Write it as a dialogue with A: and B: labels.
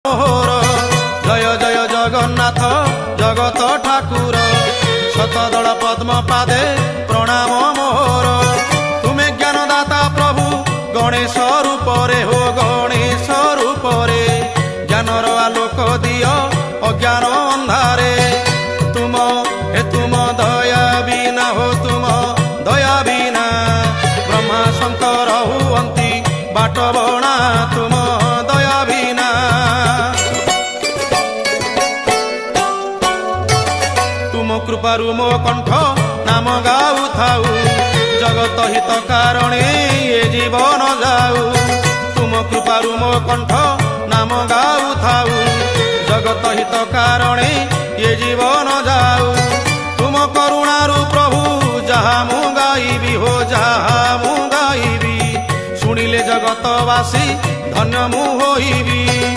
A: मोहर जय जय जगन्नाथ जगत ठाकुर शतदल पद्म पादे प्रणाम मोहर तुमे ज्ञानदाता प्रभु गणेश रूप रे हो गणेश रूप रे ज्ञानर आलोक दियो अज्ञान अंधारे तुम दया बिना हो तुम दया बिना ब्रह्मा शंकर हुअंती बाट बणा तुम दया बिना तुम कृपारु मो कंठ नाम गाऊ थाऊ जगत हित कारणे ये जीवन जाऊ तुम कृपारु मो कंठ नाम गाऊ थाऊ जगत हित कारणे ये जीवन जाऊ तुम करुणारु प्रभु जहा मु गाइबी हो जहा मु गाइबी शुणिले जगतवासी धन्य मु होइबी।